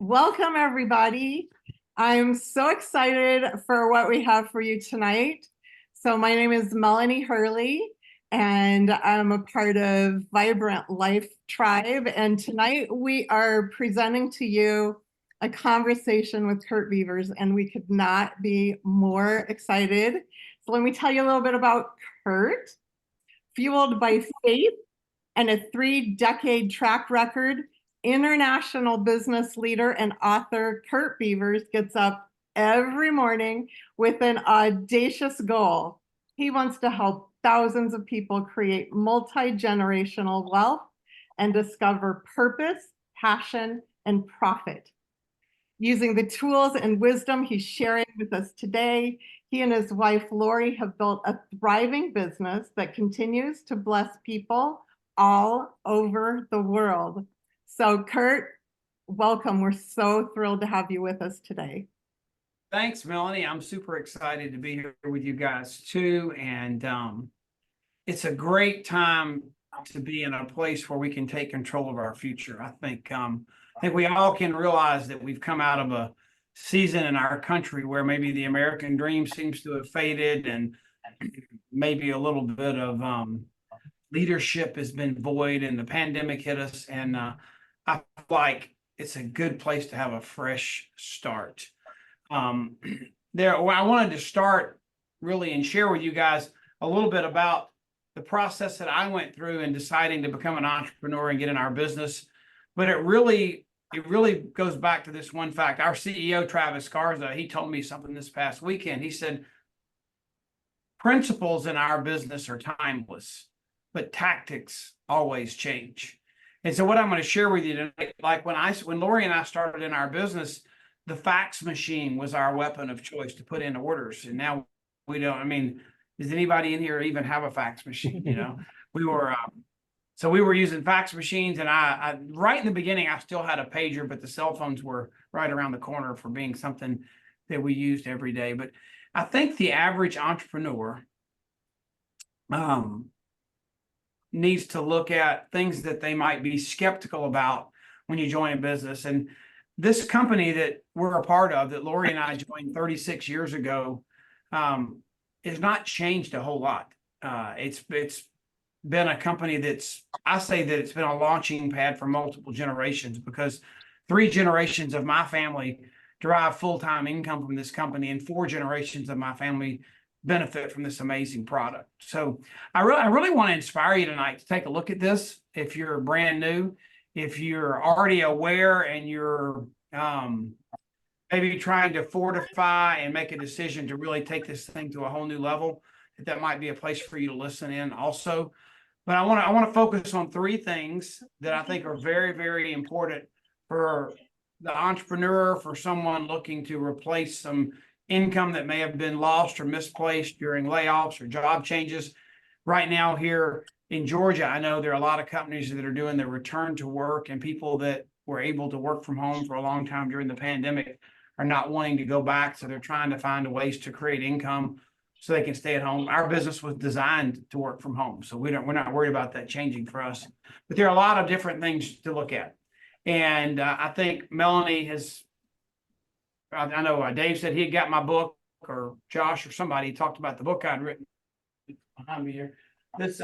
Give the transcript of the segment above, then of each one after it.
Welcome, everybody. I'm so excited for what we have for you tonight. So my name is Melanie Hurley, and I'm a part of Vibrant Life Tribe. And tonight we are presenting to you a conversation with Curt Beavers, and we could not be more excited. So let me tell you a little bit about Curt. Fueled by faith and a 3-decade track record, international business leader and author Curt Beavers gets up every morning with an audacious goal. He wants to help thousands of people create multi-generational wealth and discover purpose, passion, and profit. Using the tools and wisdom he's sharing with us today, he and his wife, Lori, have built a thriving business that continues to bless people all over the world. So Curt, welcome. We're so thrilled to have you with us today. Thanks, Melanie. I'm super excited to be here with you guys too. And it's a great time to be in a place where we can take control of our future. I think we all can realize that we've come out of a season in our country where maybe the American dream seems to have faded, and maybe a little bit of leadership has been void, and the pandemic hit us. And I feel like it's a good place to have a fresh start. I wanted to start really and share with you guys a little bit about the process that I went through in deciding to become an entrepreneur and get in our business. But it really goes back to this one fact. Our CEO, Travis Garza, he told me something this past weekend. He said, principles in our business are timeless, but tactics always change. And so what I'm going to share with you tonight, like when Lori and I started in our business, the fax machine was our weapon of choice to put in orders. And now we don't, does anybody in here even have a fax machine? We were using fax machines, and I right in the beginning, I still had a pager, but the cell phones were right around the corner for being something that we used every day. But I think the average entrepreneur needs to look at things that they might be skeptical about when you join a business. And this company that we're a part of, that Lori and I joined 36 years ago, has not changed a whole lot. It's been a company I say that it's been a launching pad for multiple generations, because 3 generations of my family derive full-time income from this company, and 4 generations of my family benefit from this amazing product. So I really want to inspire you tonight to take a look at this. If you're brand new, if you're already aware and you're maybe trying to fortify and make a decision to really take this thing to a whole new level, that might be a place for you to listen in also. But I want to focus on 3 things that I think are very, very important for the entrepreneur, for someone looking to replace some income that may have been lost or misplaced during layoffs or job changes. Right now here in Georgia, I know there are a lot of companies that are doing their return to work, and people that were able to work from home for a long time during the pandemic are not wanting to go back. So they're trying to find ways to create income so they can stay at home. Our business was designed to work from home, so we're not worried about that changing for us. But there are a lot of different things to look at. And I think Melanie I know Dave said he had got my book, or Josh or somebody talked about the book I'd written behind me here. This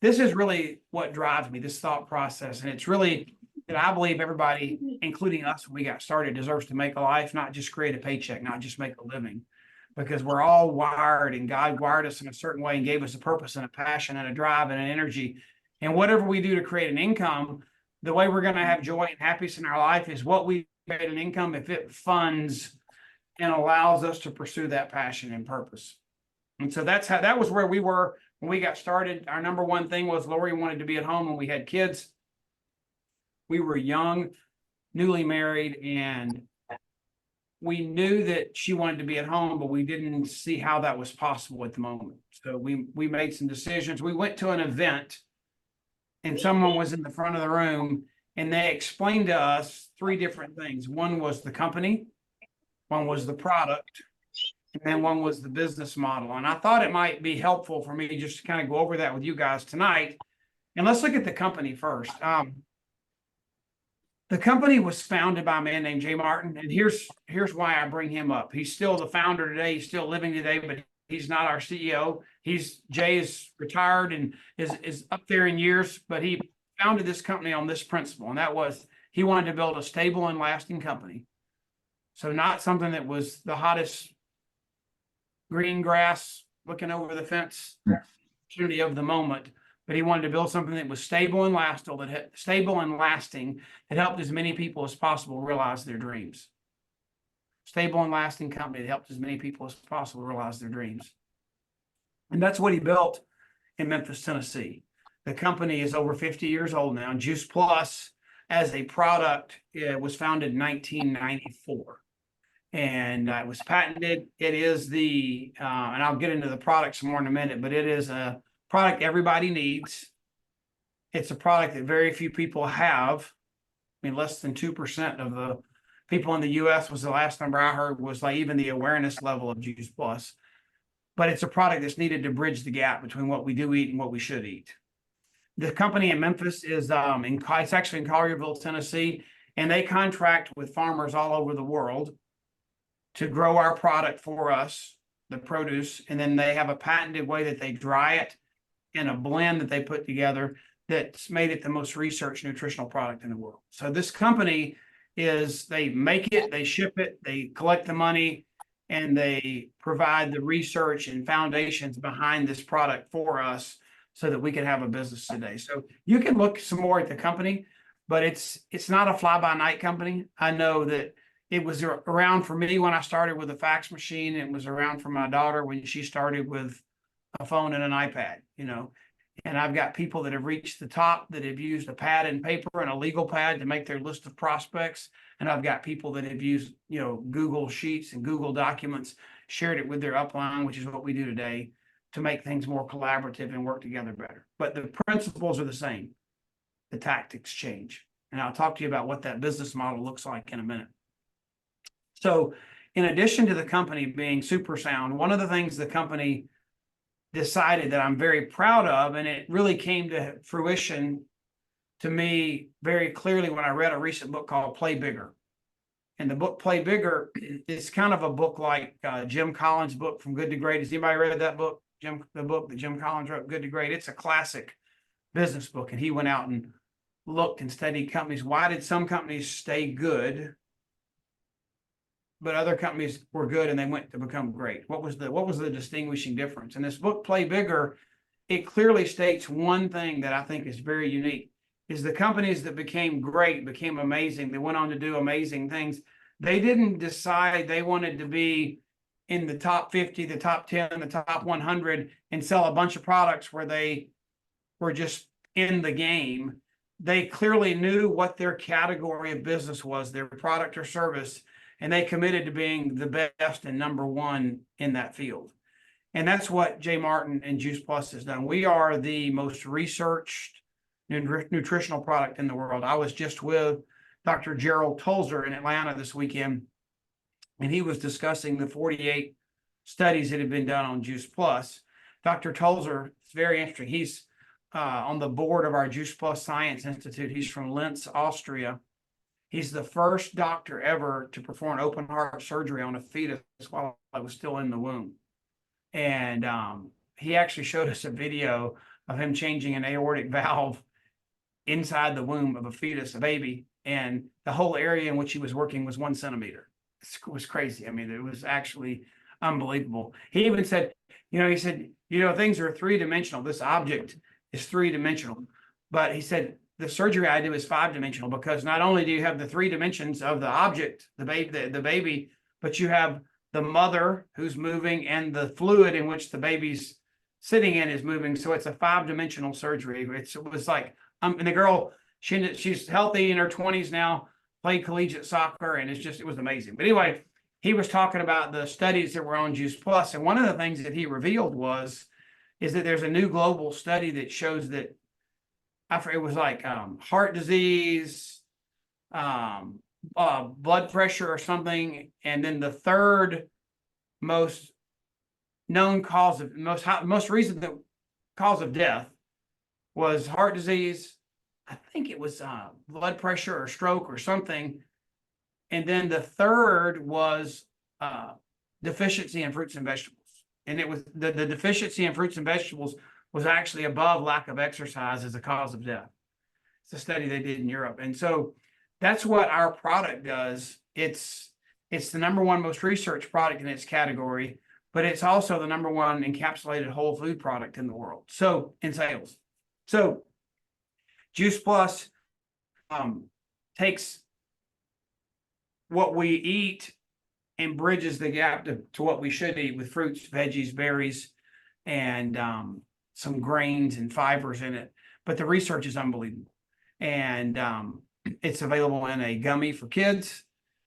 is really what drives me, this thought process. And it's really that I believe everybody, including us when we got started, deserves to make a life, not just create a paycheck, not just make a living. Because we're all wired, and God wired us in a certain way and gave us a purpose and a passion and a drive and an energy. And whatever we do to create an income, the way we're going to have joy and happiness in our life is what we create an income if it funds and allows us to pursue that passion and purpose. And so that was where we were when we got started. Our number one thing was Lori wanted to be at home when we had kids. We were young, newly married, and we knew that she wanted to be at home, but we didn't see how that was possible at the moment. So we made some decisions. We went to an event, and someone was in the front of the room, and they explained to us 3 different things. One was the company, one was the product, and then one was the business model. And I thought it might be helpful for me just to kind of go over that with you guys tonight. And let's look at the company first. The company was founded by a man named Jay Martin, and here's why I bring him up. He's still the founder today. He's still living today, but he's not our CEO. Jay is retired and is up there in years, but he founded this company on this principle, and that was he wanted to build a stable and lasting company. So not something that was the hottest green grass looking over the fence opportunity of the moment, but he wanted to build something that was stable and lasting that helped as many people as possible realize their dreams. Stable and lasting company that helped as many people as possible realize their dreams. And that's what he built in Memphis, Tennessee. The company is over 50 years old now. Juice Plus, as a product, was founded in 1994. And it was patented. It is and I'll get into the products more in a minute, but it is a product everybody needs. It's a product that very few people have. I mean, less than 2% of the people in the US was the last number I heard, was like even the awareness level of Juice Plus. But it's a product that's needed to bridge the gap between what we do eat and what we should eat. The company in Memphis is it's actually in Collierville, Tennessee, and they contract with farmers all over the world to grow our product for us, the produce, and then they have a patented way that they dry it in a blend that they put together that's made it the most researched nutritional product in the world. So this company they make it, they ship it, they collect the money, and they provide the research and foundations behind this product for us so that we can have a business today. So you can look some more at the company, but it's not a fly-by-night company. I know that it was around for me when I started with a fax machine. It was around for my daughter when she started with a phone and an iPad, and I've got people that have reached the top that have used a pad and paper and a legal pad to make their list of prospects. And I've got people that have used, Google Sheets and Google Documents, shared it with their upline, which is what we do today, to make things more collaborative and work together better. But the principles are the same. The tactics change. And I'll talk to you about what that business model looks like in a minute. So in addition to the company being super sound, one of the things the company decided that I'm very proud of, and it really came to fruition to me very clearly when I read a recent book called Play Bigger. And the book Play Bigger is kind of a book like Jim Collins' book From Good to Great. Has anybody read that book? The book that Jim Collins wrote, Good to Great. It's a classic business book. And he went out and looked and studied companies. Why did some companies stay good, but other companies were good and they went to become great? What was the distinguishing difference? In this book, Play Bigger, it clearly states one thing that I think is very unique, is the companies that became great, became amazing, they went on to do amazing things. They didn't decide they wanted to be in the top 50, the top 10, the top 100 and sell a bunch of products where they were just in the game. They clearly knew what their category of business was, their product or service, and they committed to being the best and number one in that field. And that's what Jay Martin and Juice Plus has done. We are the most researched nutritional product in the world. I was just with Dr. Gerald Tolzer in Atlanta this weekend, and he was discussing the 48 studies that have been done on Juice Plus. Dr. Tolzer, it's very interesting. He's on the board of our Juice Plus Science Institute. He's from Linz, Austria. He's the first doctor ever to perform open heart surgery on a fetus while it was still in the womb. And he actually showed us a video of him changing an aortic valve inside the womb of a fetus, a baby, and the whole area in which he was working was 1 centimeter. It was crazy. I mean, it was actually unbelievable. He even said, things are three-dimensional. This object is three-dimensional. But he said, the surgery I do is 5-dimensional, because not only do you have the 3 dimensions of the object, the baby, but you have the mother who's moving and the fluid in which the baby's sitting in is moving. So it's a 5-dimensional surgery. It was like, and the girl, she's healthy in her 20s now, played collegiate soccer, and it was amazing. But anyway, he was talking about the studies that were on Juice Plus, and one of the things that he revealed is that there's a new global study that shows that it was like heart disease, blood pressure or something, and then the third most known cause of most recent cause of death was heart disease, I think it was blood pressure or stroke or something. And then the third was deficiency in fruits and vegetables. And it was the deficiency in fruits and vegetables was actually above lack of exercise as a cause of death. It's a study they did in Europe. And so that's what our product does. It's the number one most researched product in its category, but it's also the number one encapsulated whole food product in the world. So in sales. So Juice Plus takes what we eat and bridges the gap to what we should eat with fruits, veggies, berries, and some grains and fibers in it. But the research is unbelievable. And it's available in a gummy for kids.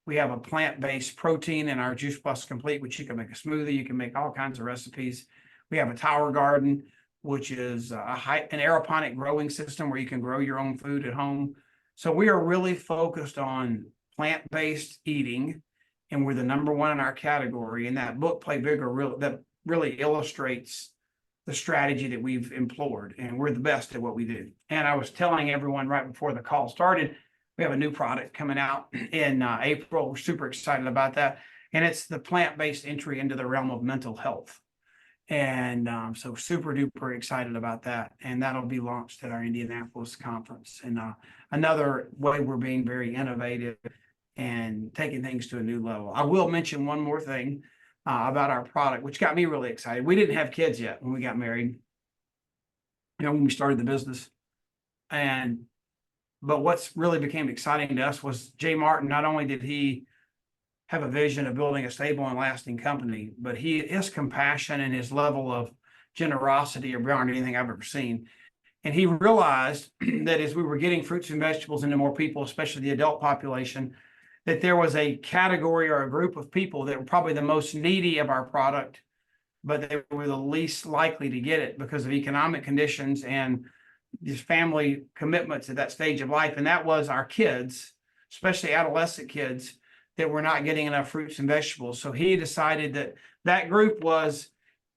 We have a plant-based protein in our Juice Plus Complete, which you can make a smoothie. You can make all kinds of recipes. We have a tower garden, which is an aeroponic growing system where you can grow your own food at home. So we are really focused on plant-based eating, and we're the number one in our category. And that book, Play Bigger, that really illustrates the strategy that we've employed, and we're the best at what we do. And I was telling everyone right before the call started, we have a new product coming out in April. We're super excited about that. And it's the plant-based entry into the realm of mental health. And so super duper excited about that. And that'll be launched at our Indianapolis conference. And another way we're being very innovative and taking things to a new level. I will mention one more thing about our product, which got me really excited. We didn't have kids yet when we got married, when we started the business. But what's really became exciting to us was Jay Martin. Not only did he have a vision of building a stable and lasting company, but his compassion and his level of generosity are beyond anything I've ever seen. And he realized that as we were getting fruits and vegetables into more people, especially the adult population, that there was a category or a group of people that were probably the most needy of our product, but they were the least likely to get it because of economic conditions and these family commitments at that stage of life. And that was our kids, especially adolescent kids, that were not getting enough fruits and vegetables. So he decided that that group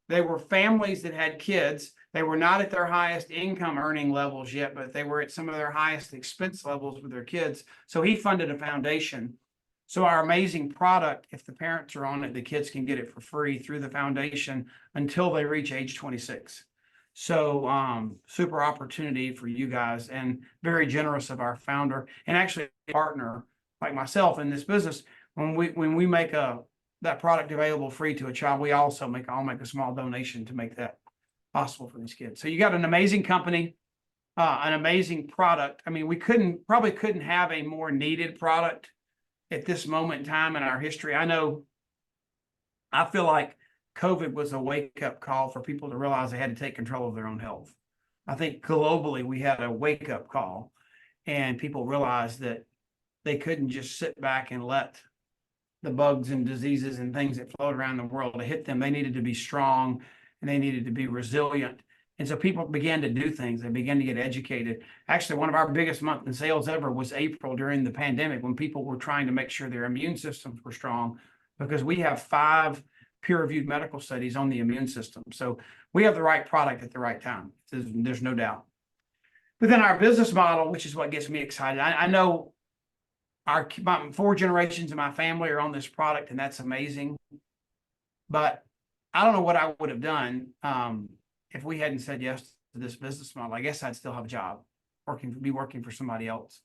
they were families that had kids. They were not at their highest income earning levels yet, but they were at some of their highest expense levels with their kids. So he funded a foundation. So our amazing product, if the parents are on it, the kids can get it for free through the foundation until they reach age 26. So super opportunity for you guys, and very generous of our founder and actually a partner like myself in this business. When we make that product available free to a child, we also I'll make a small donation to make that possible for these kids. So you got an amazing company, an amazing product. I mean, we probably couldn't have a more needed product at this moment in time in our history. I feel like COVID was a wake-up call for people to realize they had to take control of their own health. I think globally we had a wake-up call, and people realized that they couldn't just sit back and let the bugs and diseases and things that float around the world to hit them. They needed to be strong, and they needed to be resilient. And so people began to do things. They began to get educated. Actually, one of our biggest months in sales ever was April during the pandemic, when people were trying to make sure their immune systems were strong, because we have 5 peer-reviewed medical studies on the immune system. So we have the right product at the right time. There's no doubt. But then our business model, which is what gets me excited. I know my 4 generations of my family are on this product, and that's amazing. But I don't know what I would have done if we hadn't said yes to this business model. I guess I'd still have a job, be working for somebody else.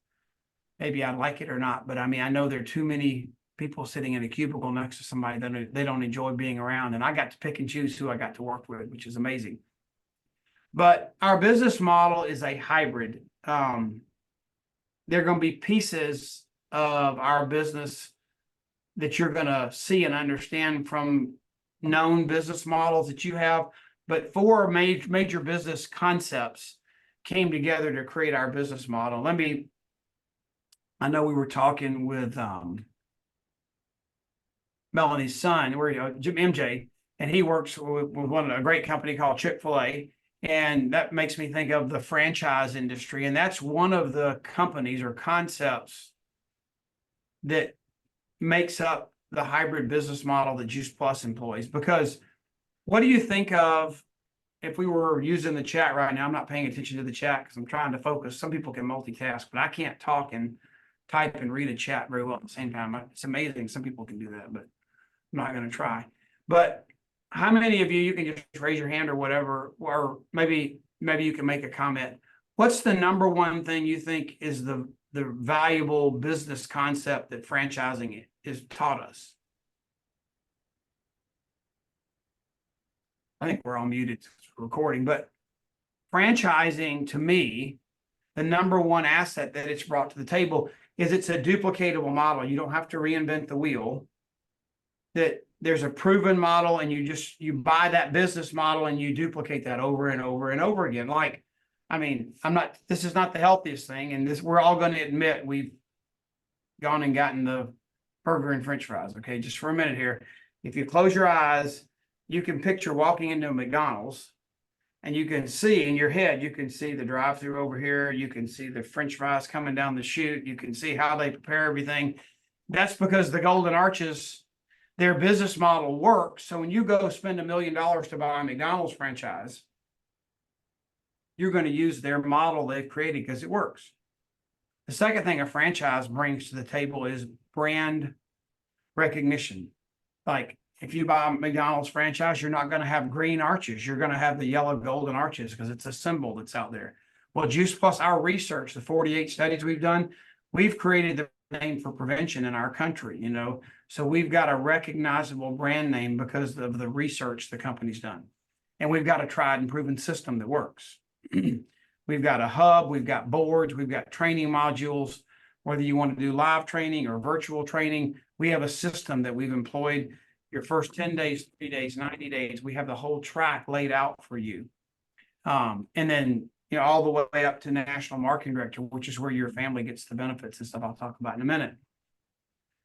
Maybe I'd like it or not, but I mean, I know there are too many people sitting in a cubicle next to somebody that they don't enjoy being around, and I got to pick and choose who I got to work with, which is amazing. But our business model is a hybrid. There are going to be pieces of our business that you're going to see and understand from known business models that you have, but 4 major business concepts came together to create our business model. I know we were talking with Melanie's son, MJ, and he works with a great company called Chick-fil-A. And that makes me think of the franchise industry. And that's one of the companies or concepts that makes up the hybrid business model that Juice Plus employs. Because what do you think of if we were using the chat right now, I'm not paying attention to the chat because I'm trying to focus. Some people can multitask, but I can't talk and type and read a chat very well at the same time. It's amazing. Some people can do that, but I'm not going to try. But how many of you can just raise your hand or whatever, or maybe you can make a comment. What's the number one thing you think is the valuable business concept that franchising is taught us? I think we're all muted, it's recording, but franchising to me, the number one asset that it's brought to the table is it's a duplicatable model. You don't have to reinvent the wheel. That there's a proven model and you buy that business model and you duplicate that over and over and over again. Like, I mean, this is not the healthiest thing. And we're all going to admit we've gone and gotten the burger and French fries. Okay. Just for a minute here. If you close your eyes, you can picture walking into a McDonald's and you can see in your head, you can see the drive-through over here. You can see the French fries coming down the chute. You can see how they prepare everything. That's because the Golden Arches, their business model works. So when you go spend $1 million to buy a McDonald's franchise, you're going to use their model they've created because it works. The second thing a franchise brings to the table is brand recognition. Like if you buy a McDonald's franchise, you're not going to have green arches. You're going to have the yellow golden arches because it's a symbol that's out there. Well, Juice Plus, our research, the 48 studies we've done, we've created the name for prevention in our country, you know. So we've got a recognizable brand name because of the research the company's done. And we've got a tried and proven system that works. We've got a hub, we've got boards, we've got training modules, whether you want to do live training or virtual training, we have a system that we've employed. Your first 10 days, 3 days, 90 days, we have the whole track laid out for you. And then, you know, all the way up to national marketing director, which is where your family gets the benefits and stuff I'll talk about in a minute.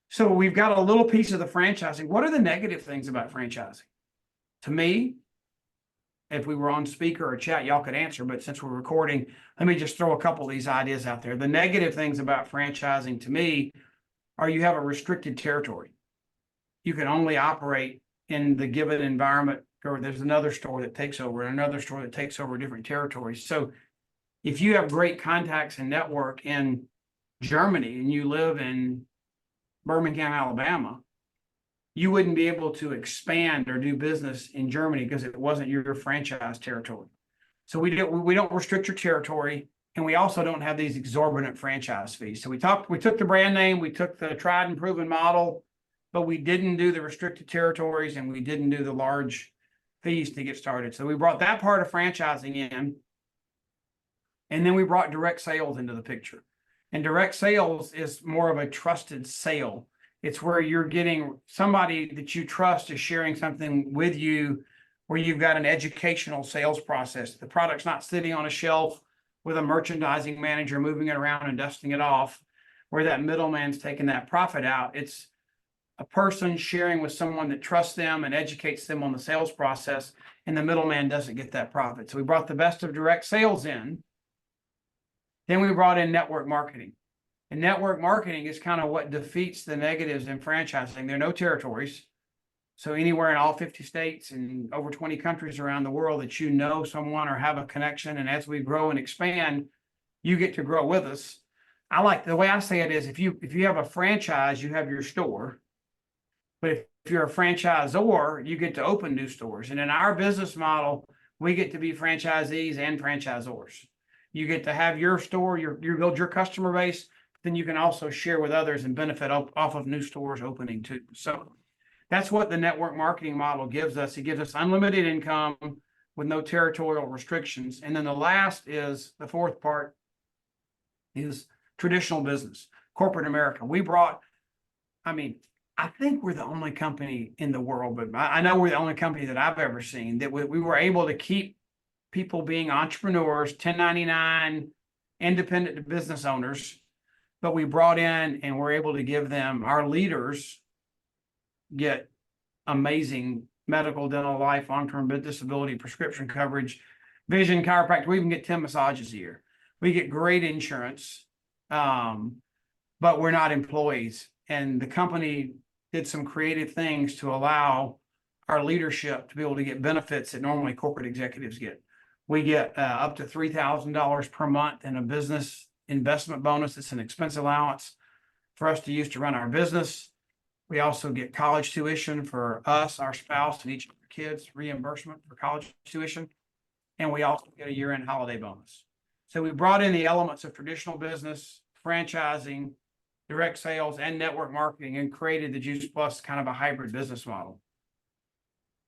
So we've got a little piece of the franchising. What are the negative things about franchising? To me, if we were on speaker or chat, y'all could answer, but since we're recording, let me just throw a couple of these ideas out there. The negative things about franchising to me are you have a restricted territory. You can only operate in the given environment, or there's another store that takes over and another store that takes over different territories. So if you have great contacts and network in Germany and you live in Birmingham, Alabama, you wouldn't be able to expand or do business in Germany because it wasn't your franchise territory. So we don't restrict your territory, and we also don't have these exorbitant franchise fees. So we took the brand name, we took the tried and proven model, but we didn't do the restricted territories and we didn't do the large fees to get started. So we brought that part of franchising in, and then we brought direct sales into the picture. And direct sales is more of a trusted sale. It's where you're getting somebody that you trust is sharing something with you where you've got an educational sales process. The product's not sitting on a shelf with a merchandising manager moving it around and dusting it off, where that middleman's taking that profit out. It's a person sharing with someone that trusts them and educates them on the sales process, and the middleman doesn't get that profit. So we brought the best of direct sales in. Then we brought in network marketing. And network marketing is kind of what defeats the negatives in franchising. There are no territories. So anywhere in all 50 states and over 20 countries around the world that you know someone or have a connection, and as we grow and expand, you get to grow with us. I like the way I say it is if you have a franchise, you have your store. But if you're a franchisor, you get to open new stores. And in our business model, we get to be franchisees and franchisors. You get to have your store, you build your customer base, then you can also share with others and benefit off of new stores opening too. So that's what the network marketing model gives us. It gives us unlimited income with no territorial restrictions. And then the fourth part is traditional business, corporate America. I think we're the only company in the world, but I know we're the only company that I've ever seen that we were able to keep people being entrepreneurs, 1099, independent business owners, but we brought in and we're able to give them, our leaders get amazing medical, dental, life, long-term disability, prescription coverage, vision, chiropractic. We even get 10 massages a year. We get great insurance, but we're not employees. And the company did some creative things to allow our leadership to be able to get benefits that normally corporate executives get. We get up to $3,000 per month in a business investment bonus. It's an expense allowance for us to use to run our business. We also get college tuition for us, our spouse, and each of our kids, reimbursement for college tuition. And we also get a year-end holiday bonus. So we brought in the elements of traditional business, franchising, direct sales, and network marketing, and created the Juice Plus kind of a hybrid business model.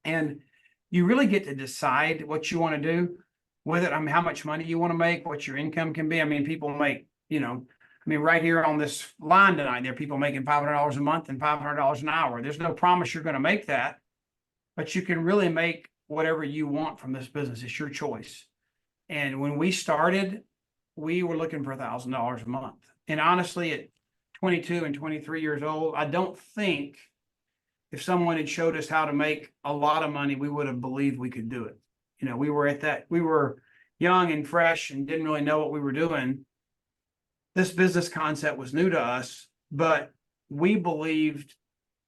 And you really get to decide what you want to do with it. I mean, how much money you want to make, what your income can be. I mean, people make, right here on this line tonight, there are people making $500 a month and $500 an hour. There's no promise you're going to make that, but you can really make whatever you want from this business. It's your choice. And when we started, we were looking for $1,000 a month. And honestly, at 22 and 23 years old, I don't think if someone had showed us how to make a lot of money, we would have believed we could do it. We were young and fresh and didn't really know what we were doing. This business concept was new to us, but we believed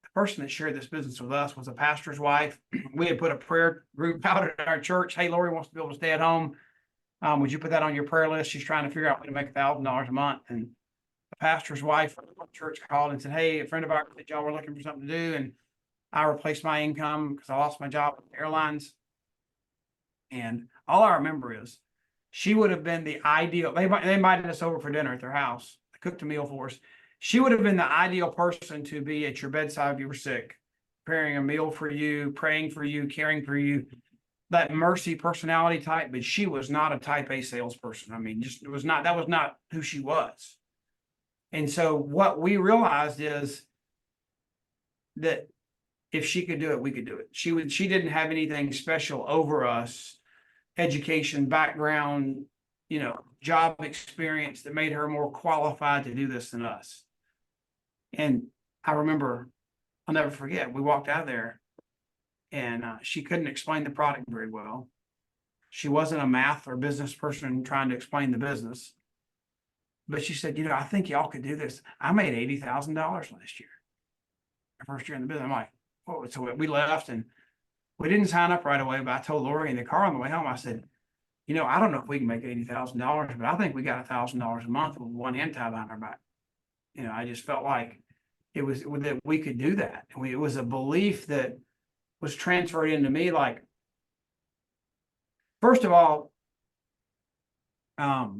the person that shared this business with us was a pastor's wife. We had put a prayer group out at our church. Hey, Lori wants to be able to stay at home. Would you put that on your prayer list? She's trying to figure out how to make $1,000 a month. And the pastor's wife from the church called and said, hey, a friend of ours that y'all were looking for something to do. And I replaced my income because I lost my job with airlines. And all I remember is she would have been the ideal. They invited us over for dinner at their house. They cooked a meal for us. She would have been the ideal person to be at your bedside if you were sick, preparing a meal for you, praying for you, caring for you. That mercy personality type, but she was not a type A salesperson. I mean, that was not who she was. And so what we realized is that if she could do it, we could do it. She didn't have anything special over us, education, background, job experience that made her more qualified to do this than us. And I remember, I'll never forget, we walked out of there and she couldn't explain the product very well. She wasn't a math or business person trying to explain the business. But she said, I think y'all could do this. I made $80,000 last year. Our first year in the business. I'm like, oh, so we left and we didn't sign up right away, but I told Lori in the car on the way home, I said, I don't know if we can make $80,000, but I think we got $1,000 a month with one hand tied behind our back. I just felt like it was that we could do that. And it was a belief that was transferred into me. Like, first of all, I'll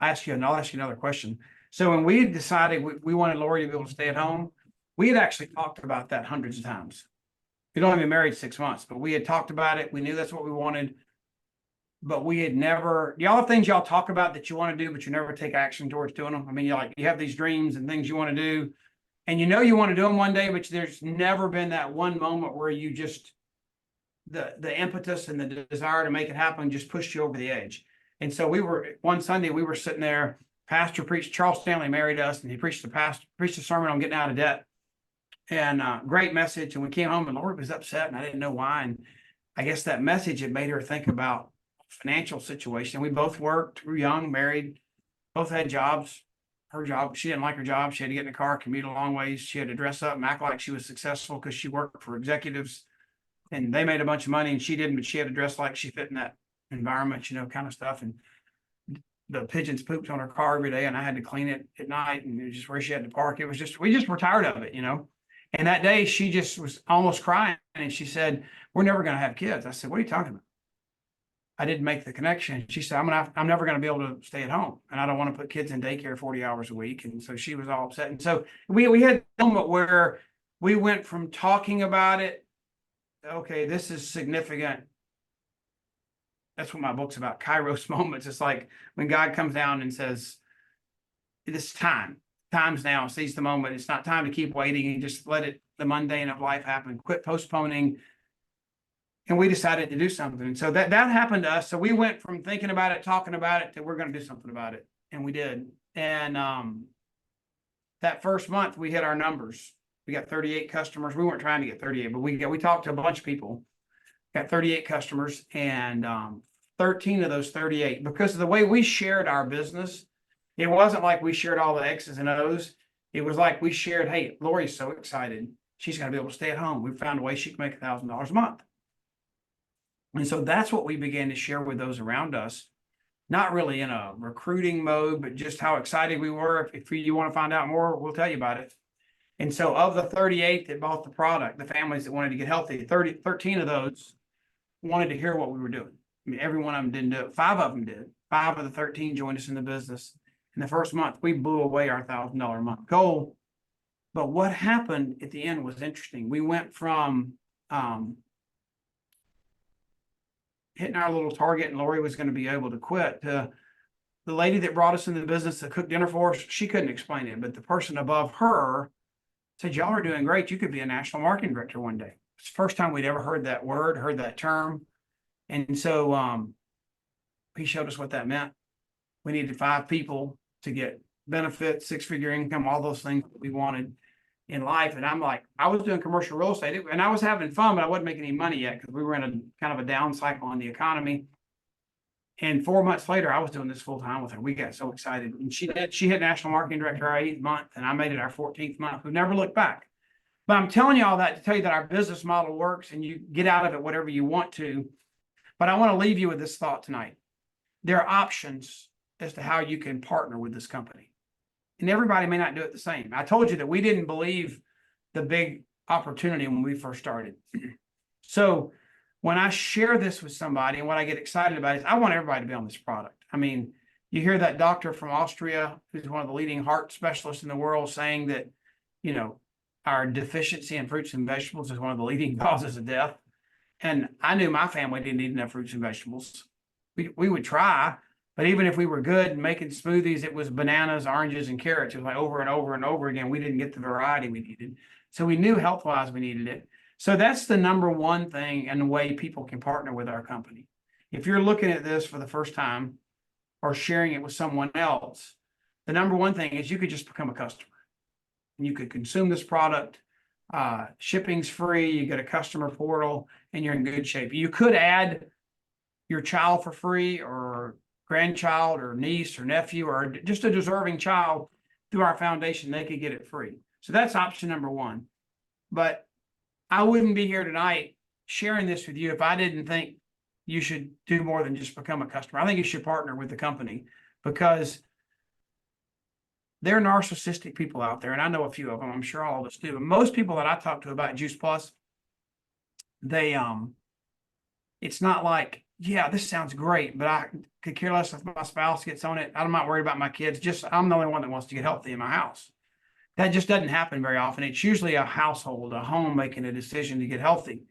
ask you another question. So when we decided we wanted Lori to be able to stay at home, we had actually talked about that hundreds of times. We'd only been married 6 months, but we had talked about it. We knew that's what we wanted, but we had never, y'all have things y'all talk about that you want to do, but you never take action towards doing them. I mean, you have these dreams and things you want to do, and you want to do them one day, but there's never been that one moment where you just, the impetus and the desire to make it happen just pushed you over the edge. And so one Sunday, we were sitting there, pastor preached, Charles Stanley married us, and he preached a sermon on getting out of debt. And great message. And we came home and Lori was upset and I didn't know why. And I guess that message had made her think about financial situation. We both worked, we were young, married, both had jobs. Her job, she didn't like her job. She had to get in the car, commute a long ways. She had to dress up and act like she was successful because she worked for executives and they made a bunch of money and she didn't, but she had to dress like she fit in that environment, kind of stuff. And the pigeons pooped on her car every day and I had to clean it at night and it was just where she had to park. We just were tired of it, And that day she just was almost crying and she said, we're never going to have kids. I said, what are you talking about? I didn't make the connection. She said, I'm never going to be able to stay at home and I don't want to put kids in daycare 40 hours a week. And so she was all upset. And so we had a moment where we went from talking about it. Okay, this is significant. That's what my book's about, Kairos moments. It's like when God comes down and says, it's time's now, seize the moment. It's not time to keep waiting and just let the mundane of life happen. Quit postponing. And we decided to do something. And so that happened to us. So we went from thinking about it, talking about it, to we're going to do something about it. And we did. And that first month we hit our numbers. We got 38 customers. We weren't trying to get 38, but we talked to a bunch of people, got 38 customers, and 13 of those 38, because of the way we shared our business, it wasn't like we shared all the X's and O's. It was like we shared, hey, Lori's so excited. She's got to be able to stay at home. We found a way she can make $1,000 a month. And so that's what we began to share with those around us, not really in a recruiting mode, but just how excited we were. If you want to find out more, we'll tell you about it. And so of the 38 that bought the product, the families that wanted to get healthy, 13 of those wanted to hear what we were doing. I mean, every one of them didn't do it. 5 of them did. 5 of the 13 joined us in the business. In the first month, we blew away our $1,000 a month goal. But what happened at the end was interesting. We went from hitting our little target and Lori was going to be able to quit to the lady that brought us in the business to cook dinner for us. She couldn't explain it, but the person above her said, y'all are doing great. You could be a national marketing director one day. It's the first time we'd ever heard that word, heard that term. And so he showed us what that meant. We needed 5 people to get benefits, 6-figure income, all those things that we wanted in life. And I'm like, I was doing commercial real estate and I was having fun, but I wasn't making any money yet because we were in a kind of a down cycle in the economy. And 4 months later, I was doing this full time with her. We got so excited. And she hit national marketing director our 8th month, and I made it our 14th month. We've never looked back. But I'm telling you all that to tell you that our business model works and you get out of it whatever you want to. But I want to leave you with this thought tonight. There are options as to how you can partner with this company. And everybody may not do it the same. I told you that we didn't believe the big opportunity when we first started. So when I share this with somebody and what I get excited about is I want everybody to be on this product. I mean, you hear that doctor from Austria, who's one of the leading heart specialists in the world, saying that, you know, our deficiency in fruits and vegetables is one of the leading causes of death. And I knew my family didn't eat enough fruits and vegetables. We would try, but even if we were good making smoothies, it was bananas, oranges, and carrots. It was like over and over and over again. We didn't get the variety we needed. So we knew health-wise we needed it. So that's the number one thing and the way people can partner with our company. If you're looking at this for the first time or sharing it with someone else, the number one thing is you could just become a customer. And you could consume this product. Shipping's free. You get a customer portal and you're in good shape. You could add your child for free or grandchild or niece or nephew or just a deserving child through our foundation. They could get it free. So that's option number one. But I wouldn't be here tonight sharing this with you if I didn't think you should do more than just become a customer. I think you should partner with the company because there are narcissistic people out there, and I know a few of them. I'm sure all of us do. But most people that I talk to about Juice Plus, they it's not like, yeah, this sounds great, but I could care less if my spouse gets on it. I'm not worried about my kids. Just I'm the only one that wants to get healthy in my house. That just doesn't happen very often. It's usually a household, a home making a decision to get healthy.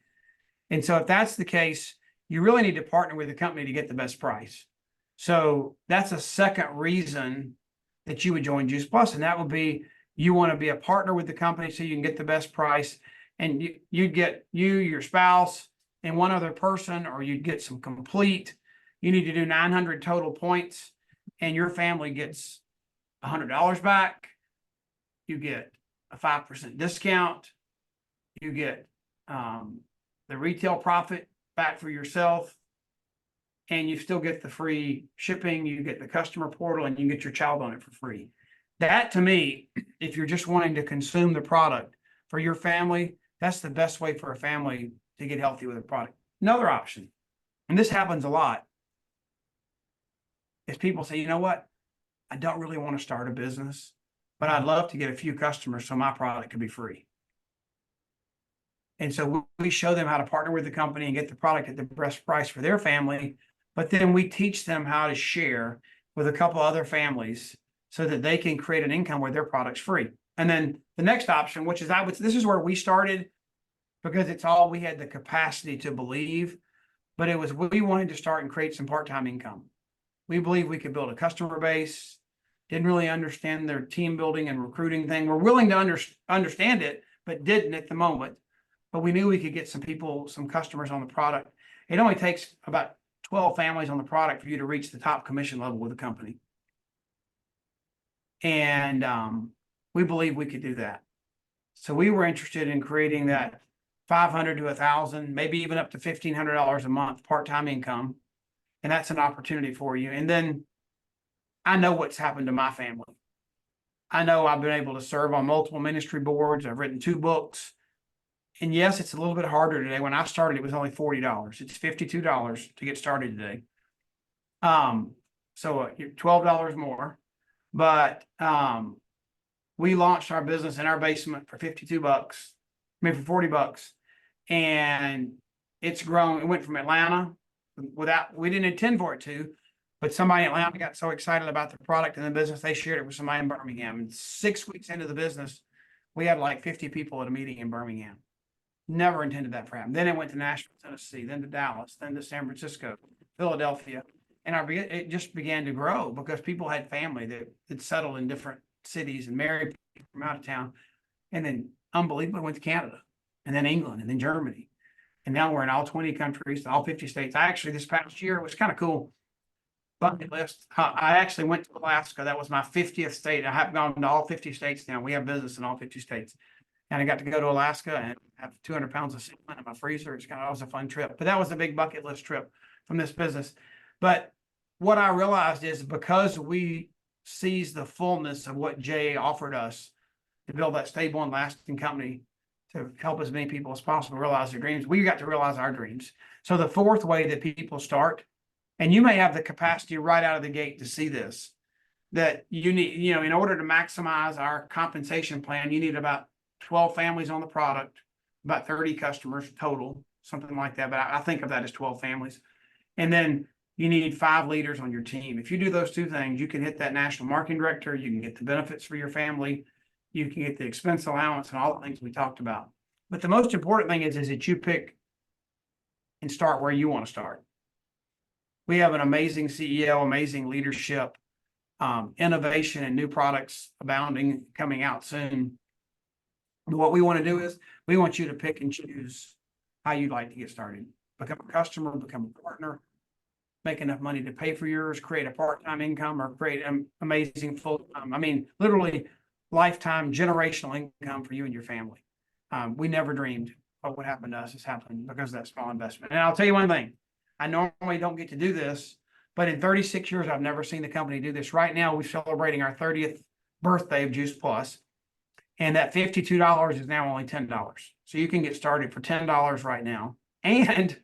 And so if that's the case, you really need to partner with the company to get the best price. So that's a second reason that you would join Juice Plus, and that would be you want to be a partner with the company so you can get the best price, and you'd get your spouse, and one other person, or you'd get some complete. You need to do 900 total points, and your family gets $100 back. You get a 5% discount. You get the retail profit back for yourself. And you still get the free shipping. You get the customer portal and you get your child on it for free. That to me, if you're just wanting to consume the product for your family, that's the best way for a family to get healthy with a product. Another option, and this happens a lot, is people say, you know what? I don't really want to start a business, but I'd love to get a few customers so my product could be free. And so we show them how to partner with the company and get the product at the best price for their family. But then we teach them how to share with a couple other families so that they can create an income where their product's free. And then the next option, which is this is where we started because it's all we had the capacity to believe, but it was we wanted to start and create some part-time income. We believe we could build a customer base, didn't really understand their team building and recruiting thing. We're willing to understand it, but didn't at the moment. But we knew we could get some people, some customers on the product. It only takes about 12 families on the product for you to reach the top commission level with the company. And we believe we could do that. So we were interested in creating that $500 to $1,000, maybe even up to $1,500 a month part-time income. And that's an opportunity for you. And then I know what's happened to my family. I know I've been able to serve on multiple ministry boards. I've written 2 books. And yes, it's a little bit harder today. When I started, it was only $40. It's $52 to get started today. So you're $12 more, but, we launched our business in our basement for 52 bucks, I mean, for 40 bucks. And it's grown. It went from Atlanta we didn't intend for it to, but somebody in Atlanta got so excited about the product and the business, they shared it with somebody in Birmingham. And 6 weeks into the business, we had like 50 people at a meeting in Birmingham. Never intended that for him. Then it went to Nashville, Tennessee, then to Dallas, then to San Francisco, Philadelphia. And it just began to grow because people had family that had settled in different cities and married people from out of town. And then unbelievably went to Canada and then England and then Germany. And now we're in all 20 countries, all 50 states. I actually, this past year, it was kind of cool. Bucket list. I actually went to Alaska. That was my 50th state. I have gone to all 50 states now. We have business in all 50 states. And I got to go to Alaska and have 200 pounds of salmon in my freezer. It was a fun trip. But that was a big bucket list trip from this business. But what I realized is because we seized the fullness of what Jay offered us to build that stable and lasting company to help as many people as possible realize their dreams, we got to realize our dreams. So the fourth way that people start, and you may have the capacity right out of the gate to see this, that you need, in order to maximize our compensation plan, you need about 12 families on the product, about 30 customers total, something like that. But I think of that as 12 families. And then you need 5 leaders on your team. If you do those 2 things, you can hit that national marketing director, you can get the benefits for your family, you can get the expense allowance and all the things we talked about. But the most important thing is that you pick and start where you want to start. We have an amazing CEO, amazing leadership, innovation and new products abounding coming out soon. What we want to do is we want you to pick and choose how you'd like to get started. Become a customer, become a partner, make enough money to pay for yours, create a part-time income, or create an amazing full-time, literally lifetime generational income for you and your family. We never dreamed of what happened to us has happened because of that small investment. And I'll tell you one thing, I normally don't get to do this, but in 36 years, I've never seen the company do this. Right now, we're celebrating our 30th birthday of Juice Plus. And that $52 is now only $10. So you can get started for $10 right now. And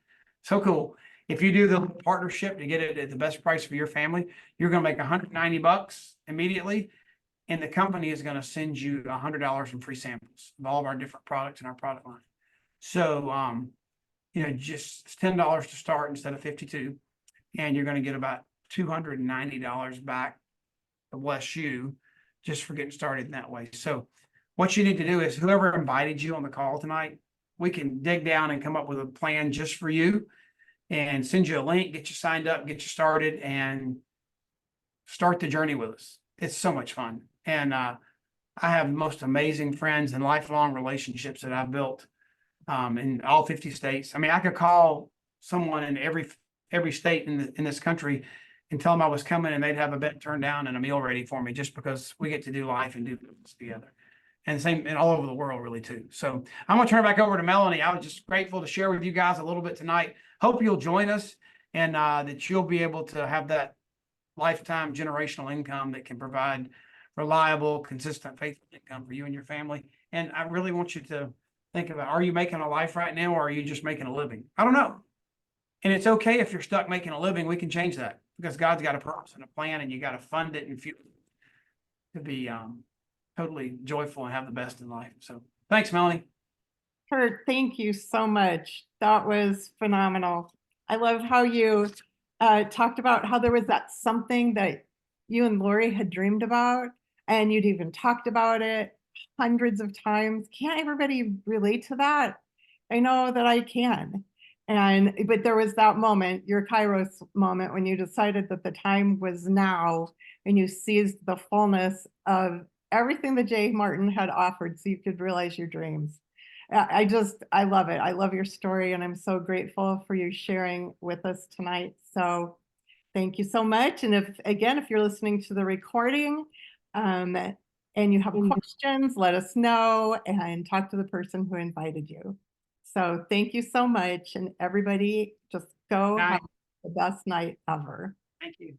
so cool. If you do the partnership to get it at the best price for your family, you're going to make $190 immediately. And the company is going to send you $100 in free samples of all of our different products in our product line. So, just it's $10 to start instead of $52. And you're going to get about $290 back to bless you just for getting started in that way. So what you need to do is whoever invited you on the call tonight, we can dig down and come up with a plan just for you and send you a link, get you signed up, get you started, and start the journey with us. It's so much fun. And I have the most amazing friends and lifelong relationships that I've built in all 50 states. I could call someone in every state in this country and tell them I was coming and they'd have a bed turned down and a meal ready for me just because we get to do life and do business together. And same and all over the world really too. So I'm gonna turn it back over to Melanie. I was just grateful to share with you guys a little bit tonight. Hope you'll join us and that you'll be able to have that lifetime generational income that can provide reliable, consistent, faithful income for you and your family. And I really want you to think about, are you making a life right now or are you just making a living? I don't know. And it's okay if you're stuck making a living, we can change that because God's got a purpose and a plan and you got to fund it and fuel it to be totally joyful and have the best in life. So thanks, Melanie. Curt, thank you so much. That was phenomenal. I love how you talked about how there was that something that you and Lori had dreamed about and you'd even talked about it hundreds of times. Can't everybody relate to that? I know that I can. But there was that moment, your Kairos moment, when you decided that the time was now and you seized the fullness of everything that Jay Martin had offered so you could realize your dreams. I love it. I love your story and I'm so grateful for you sharing with us tonight. So thank you so much. And if you're listening to the recording and you have questions, let us know and talk to the person who invited you. So thank you so much. And everybody just go have the best night ever. Thank you.